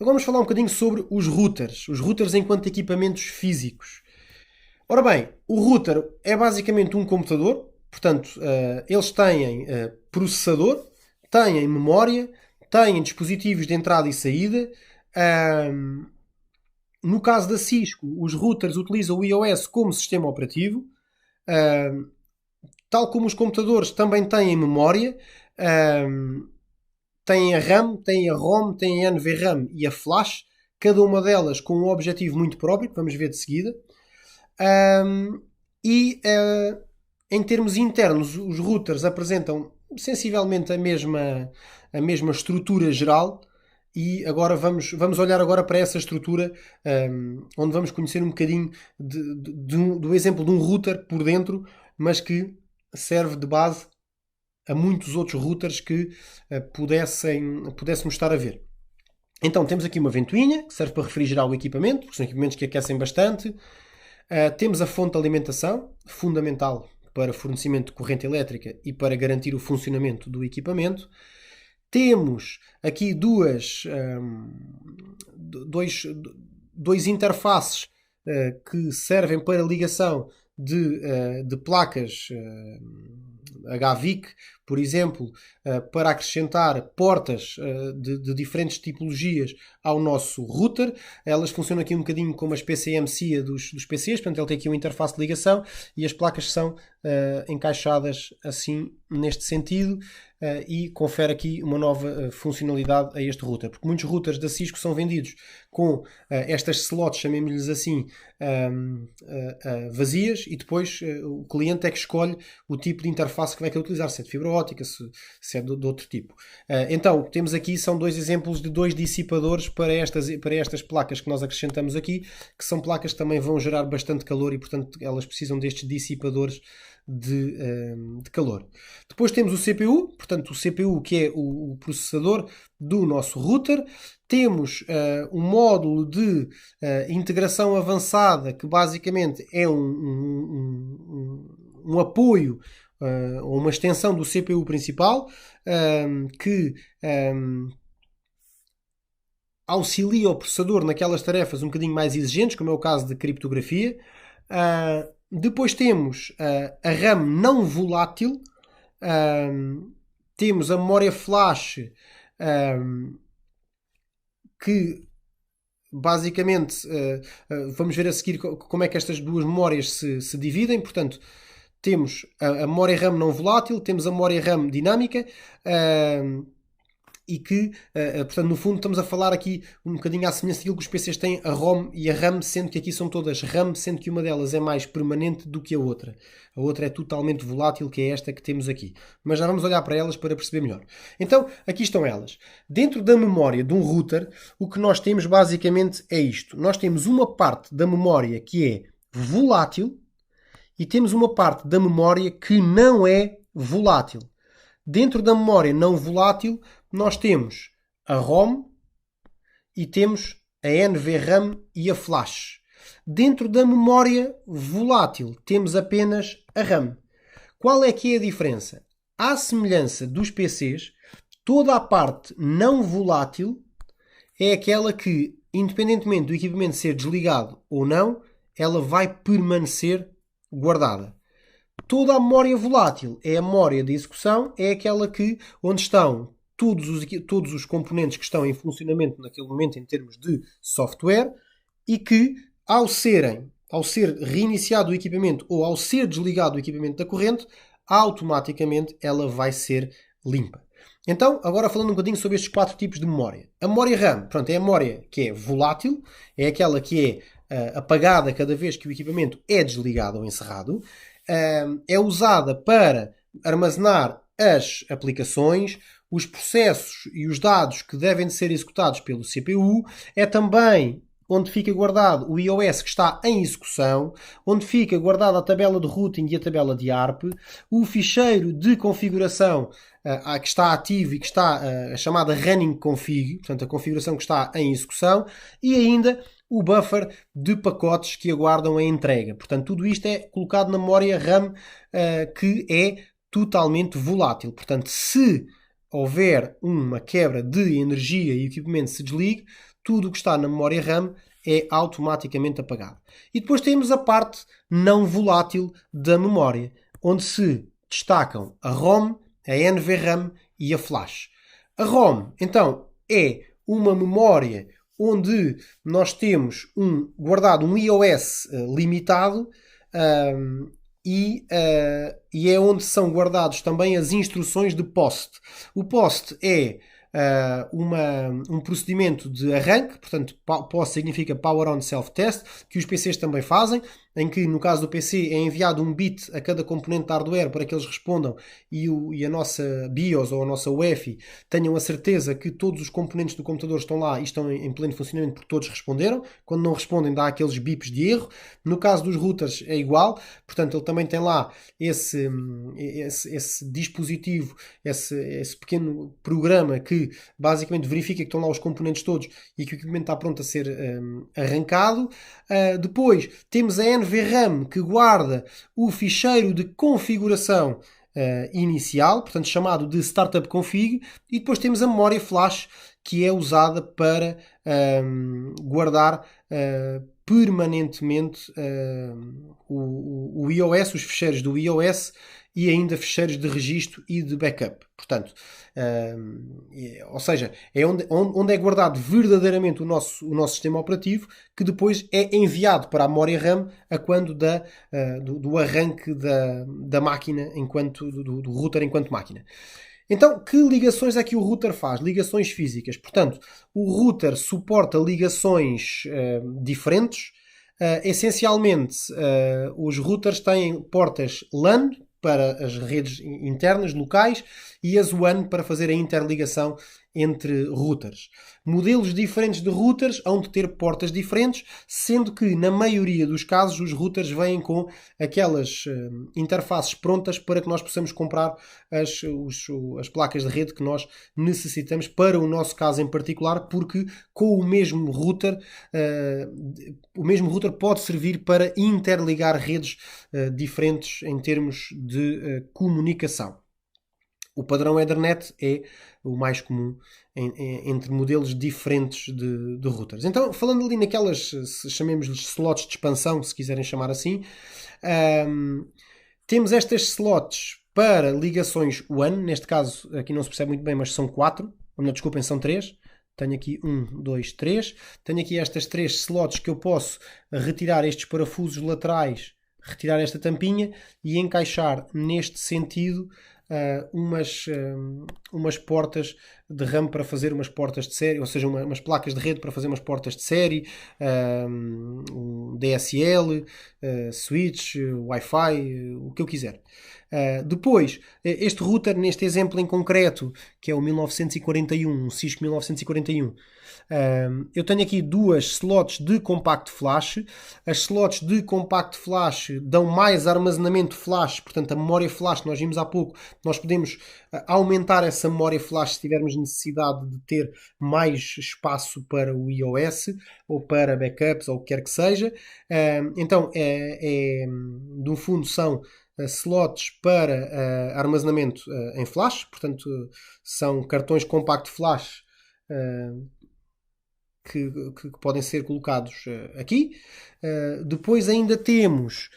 Agora vamos falar um bocadinho sobre os routers enquanto equipamentos físicos. Ora bem, o router é basicamente um computador, portanto, eles têm processador, têm memória, têm dispositivos de entrada e saída. No caso da Cisco, os routers utilizam o iOS como sistema operativo. Tal como os computadores também têm memória, têm a RAM, têm a ROM, têm a NVRAM e a flash, cada uma delas com um objetivo muito próprio, que vamos ver de seguida. Em termos internos, os routers apresentam sensivelmente a mesma estrutura geral. E agora vamos olhar agora para essa estrutura, onde vamos conhecer um bocadinho do exemplo de um router por dentro, mas que serve de base a muitos outros routers que pudéssemos estar a ver. Então temos aqui uma ventoinha que serve para refrigerar o equipamento, porque são equipamentos que aquecem bastante. Temos a fonte de alimentação, fundamental para fornecimento de corrente elétrica e para garantir o funcionamento do equipamento. Temos aqui dois interfaces que servem para ligação de placas HVIC, por exemplo, para acrescentar portas de diferentes tipologias ao nosso router. Elas funcionam aqui um bocadinho como as PCM-SIA dos PCs, portanto ele tem aqui uma interface de ligação e as placas são encaixadas assim neste sentido. E confere aqui uma nova funcionalidade a este router, porque muitos routers da Cisco são vendidos com estas slots, chamemos-lhes assim, vazias, e depois o cliente é que escolhe o tipo de interface que vai querer utilizar, se é de fibra óptica, se é de outro tipo. Então, o que temos aqui são dois exemplos de dois dissipadores para estas placas que nós acrescentamos aqui, que são placas que também vão gerar bastante calor e, portanto, elas precisam destes dissipadores de calor. Depois temos o CPU, portanto o CPU que é o processador do nosso router. Temos um módulo de integração avançada que basicamente é um apoio ou uma extensão do CPU principal que auxilia o processador naquelas tarefas um bocadinho mais exigentes, como é o caso de criptografia. Depois temos a RAM não volátil, temos a memória flash, que basicamente vamos ver a seguir como é que estas duas memórias se dividem. Portanto, temos a memória RAM não volátil, temos a memória RAM dinâmica, e que, portanto, no fundo estamos a falar aqui um bocadinho à semelhança daquilo que os PCs têm, a ROM e a RAM, sendo que aqui são todas RAM, sendo que uma delas é mais permanente do que a outra. A outra é totalmente volátil, que é esta que temos aqui. Mas já vamos olhar para elas para perceber melhor. Então, aqui estão elas. Dentro da memória de um router, o que nós temos basicamente é isto. Nós temos uma parte da memória que é volátil e temos uma parte da memória que não é volátil. Dentro da memória não volátil, nós temos a ROM e temos a NVRAM e a flash. Dentro da memória volátil, temos apenas a RAM. Qual é que é a diferença? À semelhança dos PCs, toda a parte não volátil é aquela que, independentemente do equipamento ser desligado ou não, ela vai permanecer guardada. Toda a memória volátil é a memória de execução, é aquela onde estão todos os componentes que estão em funcionamento naquele momento em termos de software e que, ao ser reiniciado o equipamento ou ao ser desligado o equipamento da corrente, automaticamente ela vai ser limpa. Então, agora falando um bocadinho sobre estes 4 tipos de memória. A memória RAM, pronto, é a memória que é volátil, é aquela que é apagada cada vez que o equipamento é desligado ou encerrado. É usada para armazenar as aplicações, os processos e os dados que devem de ser executados pelo CPU. É também onde fica guardado o iOS que está em execução, onde fica guardada a tabela de routing e a tabela de ARP, o ficheiro de configuração que está ativo e que está a chamada running config, portanto a configuração que está em execução, e ainda o buffer de pacotes que aguardam a entrega. Portanto, tudo isto é colocado na memória RAM que é totalmente volátil. Portanto, se houver uma quebra de energia e o equipamento se desligue, tudo o que está na memória RAM é automaticamente apagado. E depois temos a parte não volátil da memória, onde se destacam a ROM, a NVRAM e a flash. A ROM, então, é uma memória onde nós temos guardado um iOS limitado, e é onde são guardados também as instruções de POST. O POST é um procedimento de arranque, portanto, POST significa Power On Self-Test, que os PCs também fazem, em que no caso do PC é enviado um bit a cada componente de hardware para que eles respondam e a nossa BIOS ou a nossa UEFI tenham a certeza que todos os componentes do computador estão lá e estão em pleno funcionamento porque todos responderam. Quando não respondem dá aqueles bips de erro. No caso dos routers é igual, portanto ele também tem lá esse dispositivo, esse pequeno programa que basicamente verifica que estão lá os componentes todos e que o equipamento está pronto a ser arrancado. Depois temos a NVRAM, que guarda o ficheiro de configuração inicial, portanto chamado de Startup Config, e depois temos a memória flash, que é usada para guardar permanentemente o iOS, os ficheiros do iOS e ainda ficheiros de registro e de backup. Portanto, ou seja, é onde é guardado verdadeiramente o nosso sistema operativo, que depois é enviado para a memória RAM a quando do arranque da máquina, do router enquanto máquina. Então, que ligações é que o router faz? Ligações físicas. Portanto, o router suporta ligações diferentes. Essencialmente, os routers têm portas LAN para as redes internas, locais, e as WAN para fazer a interligação entre routers. Modelos diferentes de routers hão de ter portas diferentes, sendo que na maioria dos casos os routers vêm com aquelas interfaces prontas para que nós possamos comprar as placas de rede que nós necessitamos para o nosso caso em particular, porque com o mesmo router pode servir para interligar redes diferentes em termos de comunicação. O padrão Ethernet é o mais comum entre modelos diferentes de routers. Então, falando ali naquelas, chamemos-lhes slots de expansão, se quiserem chamar assim, temos estas slots para ligações WAN. Neste caso, aqui não se percebe muito bem, mas são 4. Não, desculpem, são 3. Tenho aqui 1, 2, 3. Tenho aqui estas 3 slots que eu posso retirar estes parafusos laterais, retirar esta tampinha e encaixar neste sentido umas portas de RAM para fazer umas portas de série, ou seja, umas placas de rede para fazer umas portas de série, um DSL, switch, Wi-Fi, o que eu quiser. Depois, este router, neste exemplo em concreto, que é o 1941, um Cisco 1941, eu tenho aqui 2 slots de compact flash. As slots de compact flash dão mais armazenamento flash, portanto a memória flash, nós vimos há pouco, nós podemos aumentar essa memória flash se tivermos necessidade de ter mais espaço para o iOS ou para backups ou o que quer que seja. Então, no fundo, são slots para armazenamento em flash, portanto são cartões compact flash que podem ser colocados aqui. Depois ainda temos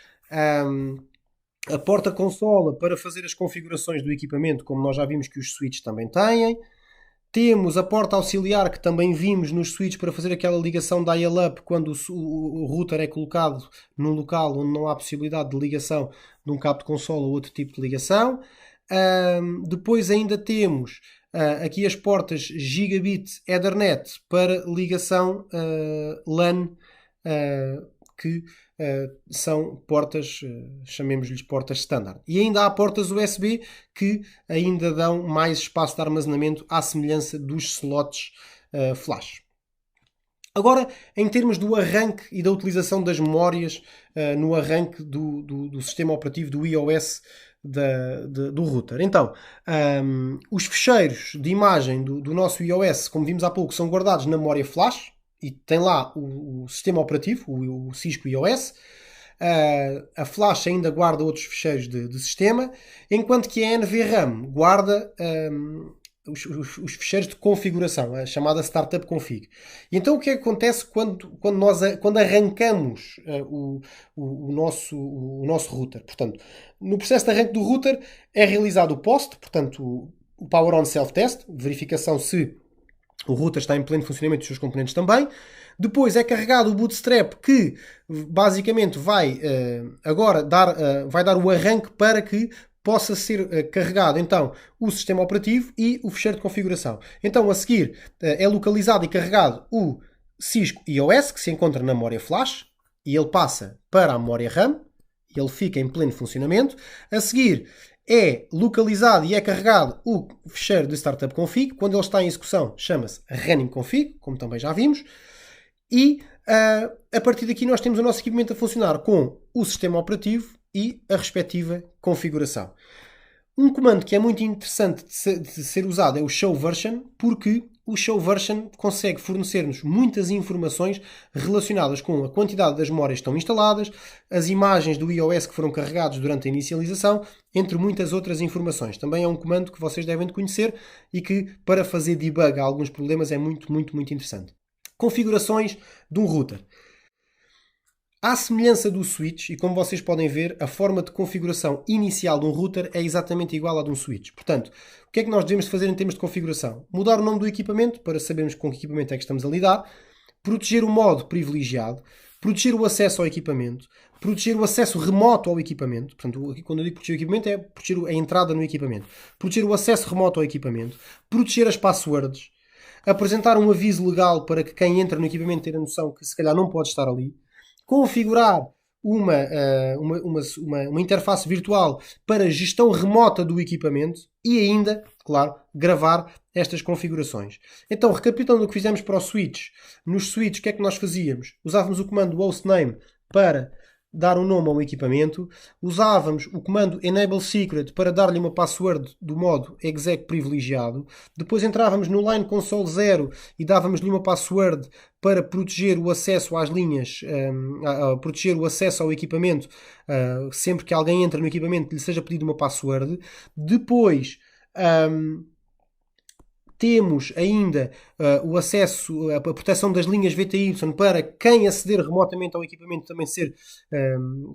a porta-consola para fazer as configurações do equipamento, como nós já vimos que os switches também têm. Temos a porta auxiliar, que também vimos nos switches, para fazer aquela ligação dial-up quando o router é colocado num local onde não há possibilidade de ligação de um cabo de consola ou outro tipo de ligação. Depois ainda temos aqui as portas Gigabit Ethernet para ligação LAN, que são portas, chamemos-lhes portas standard. E ainda há portas USB que ainda dão mais espaço de armazenamento à semelhança dos slots flash. Agora, em termos do arranque e da utilização das memórias no arranque do sistema operativo do iOS do router. Então, os ficheiros de imagem do nosso iOS, como vimos há pouco, são guardados na memória flash e tem lá o sistema operativo, o Cisco iOS. A flash ainda guarda outros ficheiros de sistema, enquanto que a NVRAM guarda os ficheiros de configuração, a chamada startup config. E então o que é que acontece quando arrancamos o nosso router? Portanto, no processo de arranque do router é realizado o POST, portanto o Power On Self-Test, verificação se o router está em pleno funcionamento e os seus componentes também. Depois é carregado o Bootstrap, que basicamente vai agora vai dar o arranque para que possa ser carregado então o sistema operativo e o ficheiro de configuração. Então a seguir é localizado e carregado o Cisco iOS, que se encontra na memória flash, e ele passa para a memória RAM, e ele fica em pleno funcionamento. A seguir é localizado e é carregado o ficheiro de startup config. Quando ele está em execução chama-se running config, como também já vimos. E a partir daqui nós temos o nosso equipamento a funcionar com o sistema operativo e a respectiva configuração. Um comando que é muito interessante de ser usado é o show version, porque o show version consegue fornecer-nos muitas informações relacionadas com a quantidade das memórias que estão instaladas, as imagens do iOS que foram carregados durante a inicialização, entre muitas outras informações. Também é um comando que vocês devem de conhecer e que, para fazer debug a alguns problemas, é muito, muito, muito interessante. Configurações de um router. À semelhança do switch, e como vocês podem ver, a forma de configuração inicial de um router é exatamente igual à de um switch. Portanto, o que é que nós devemos fazer em termos de configuração? Mudar o nome do equipamento, para sabermos com que equipamento é que estamos a lidar, proteger o modo privilegiado, proteger o acesso ao equipamento, proteger o acesso remoto ao equipamento. Portanto, quando eu digo proteger o equipamento, é proteger a entrada no equipamento. Proteger o acesso remoto ao equipamento, proteger as passwords, apresentar um aviso legal para que quem entra no equipamento tenha a noção que se calhar não pode estar ali, configurar uma interface virtual para gestão remota do equipamento e ainda, claro, gravar estas configurações. Então, recapitulando o que fizemos para o switch, nos switches o que é que nós fazíamos? Usávamos o comando hostname para dar um nome ao equipamento, usávamos o comando enable secret para dar-lhe uma password do modo exec privilegiado, depois entrávamos no line console 0 e dávamos-lhe uma password para proteger o acesso às linhas, proteger o acesso ao equipamento, sempre que alguém entra no equipamento lhe seja pedido uma password. Depois temos ainda o acesso, a proteção das linhas VTY para quem aceder remotamente ao equipamento também ser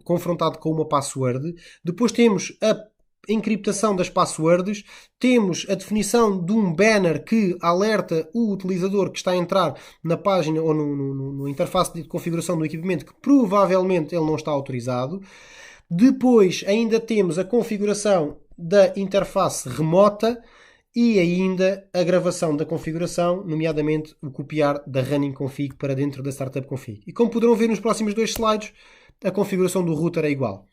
confrontado com uma password. Depois temos a encriptação das passwords, temos a definição de um banner que alerta o utilizador que está a entrar na página ou no interface de configuração do equipamento que provavelmente ele não está autorizado. Depois ainda temos a configuração da interface remota e ainda a gravação da configuração, nomeadamente o copiar da running config para dentro da startup config. E como poderão ver nos próximos dois slides, a configuração do router é igual.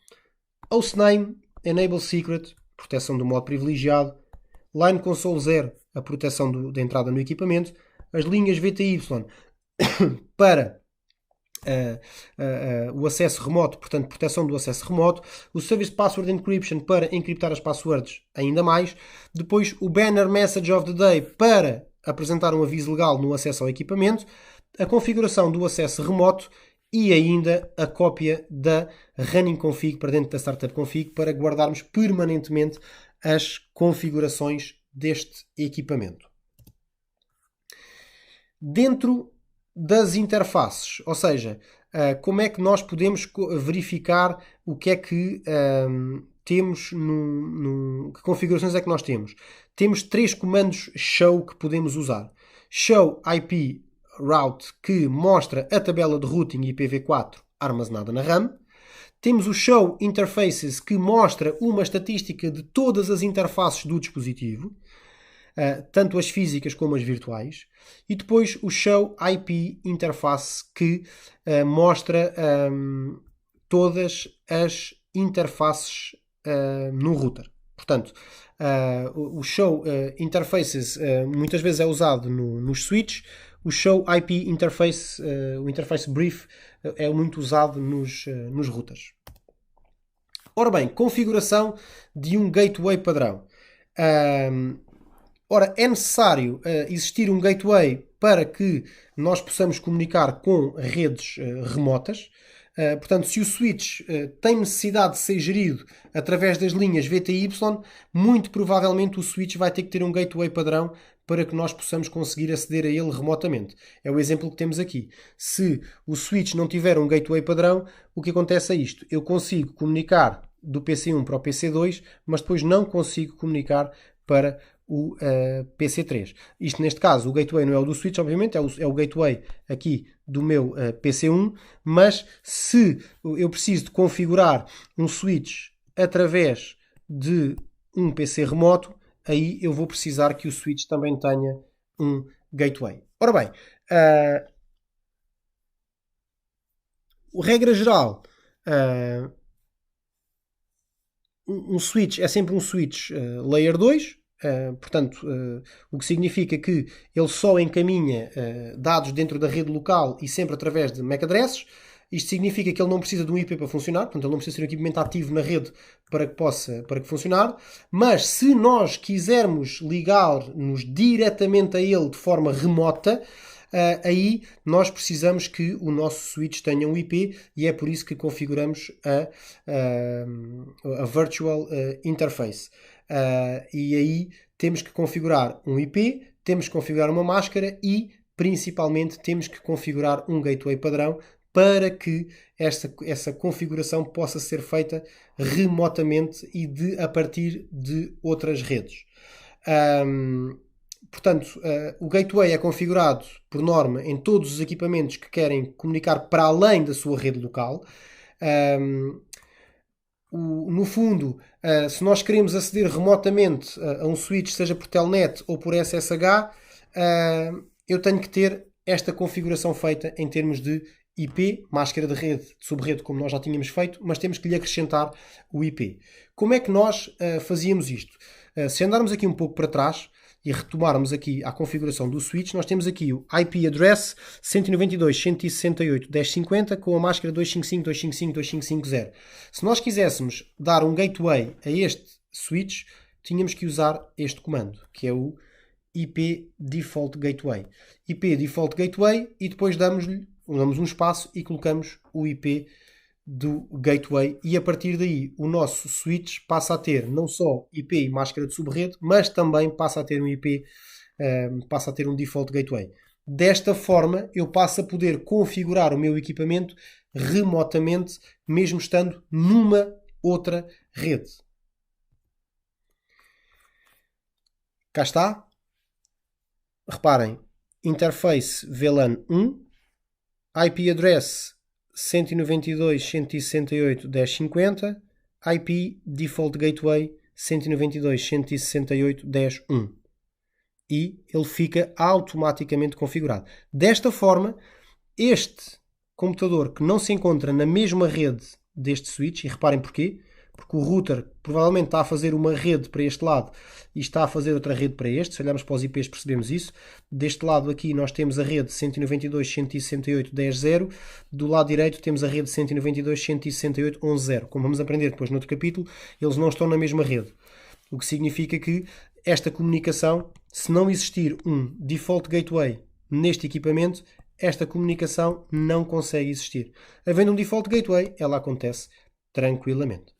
Hostname, enable secret, proteção do modo privilegiado, line console 0, a proteção da entrada no equipamento, as linhas VTY para o acesso remoto, portanto proteção do acesso remoto, o Service Password Encryption para encriptar as passwords ainda mais, depois o Banner Message of the Day para apresentar um aviso legal no acesso ao equipamento, a configuração do acesso remoto e ainda a cópia da running config para dentro da startup config para guardarmos permanentemente as configurações deste equipamento. Dentro das interfaces, ou seja, como é que nós podemos verificar o que é que temos, que configurações é que nós temos. Temos 3 comandos show que podemos usar. Show IP route, que mostra a tabela de routing IPv4 armazenada na RAM. Temos o show interfaces, que mostra uma estatística de todas as interfaces do dispositivo, tanto as físicas como as virtuais, e depois o Show IP Interface, que mostra todas as interfaces no router. Portanto, o Show Interfaces muitas vezes é usado nos switches, o Show IP Interface, o Interface Brief, é muito usado nos routers. Ora bem, configuração de um gateway padrão. Ora, é necessário existir um gateway para que nós possamos comunicar com redes remotas. Portanto, se o switch tem necessidade de ser gerido através das linhas VTY, muito provavelmente o switch vai ter que ter um gateway padrão para que nós possamos conseguir aceder a ele remotamente. É o exemplo que temos aqui. Se o switch não tiver um gateway padrão, o que acontece é isto. Eu consigo comunicar do PC1 para o PC2, mas depois não consigo comunicar para o PC3. Isto, neste caso, o gateway não é o do switch, obviamente, é o gateway aqui do meu PC1, mas se eu preciso de configurar um switch através de um PC remoto, aí eu vou precisar que o switch também tenha um gateway. Ora bem, regra geral, um switch é sempre um switch layer 2, portanto, o que significa que ele só encaminha dados dentro da rede local e sempre através de MAC addresses. Isto significa que ele não precisa de um IP para funcionar, portanto ele não precisa ser um equipamento ativo na rede para que funcionar, mas se nós quisermos ligar-nos diretamente a ele de forma remota, aí nós precisamos que o nosso switch tenha um IP e é por isso que configuramos a Virtual Interface. E aí temos que configurar um IP, temos que configurar uma máscara e principalmente temos que configurar um gateway padrão para que essa configuração possa ser feita remotamente e a partir de outras redes. Portanto, o gateway é configurado por norma em todos os equipamentos que querem comunicar para além da sua rede local. No fundo, se nós queremos aceder remotamente a um switch, seja por telnet ou por SSH, eu tenho que ter esta configuração feita em termos de IP, máscara de rede, de sub-rede, como nós já tínhamos feito, mas temos que lhe acrescentar o IP. Como é que nós fazíamos isto? Se andarmos aqui um pouco para trás e retomarmos aqui a configuração do switch, nós temos aqui o IP address 192.168.10.50 com a máscara 255.255.255.0. Se nós quiséssemos dar um gateway a este switch, tínhamos que usar este comando, que é o IP Default Gateway. IP Default Gateway e depois damos um espaço e colocamos o IP do gateway e a partir daí o nosso switch passa a ter não só IP e máscara de subrede, mas também passa a ter um IP, passa a ter um default gateway. Desta forma eu passo a poder configurar o meu equipamento remotamente, mesmo estando numa outra rede. Cá está. Reparem, interface VLAN 1, IP address 192.168.10.50, IP Default Gateway 192.168.10.1 e ele fica automaticamente configurado. Desta forma, este computador que não se encontra na mesma rede deste switch, e reparem porquê, porque o router provavelmente está a fazer uma rede para este lado e está a fazer outra rede para este. Se olharmos para os IPs percebemos isso. Deste lado aqui nós temos a rede 192.168.10.0. Do lado direito temos a rede 192.168.11.0. Como vamos aprender depois no outro capítulo, eles não estão na mesma rede. O que significa que esta comunicação, se não existir um default gateway neste equipamento, esta comunicação não consegue existir. Havendo um default gateway, ela acontece tranquilamente.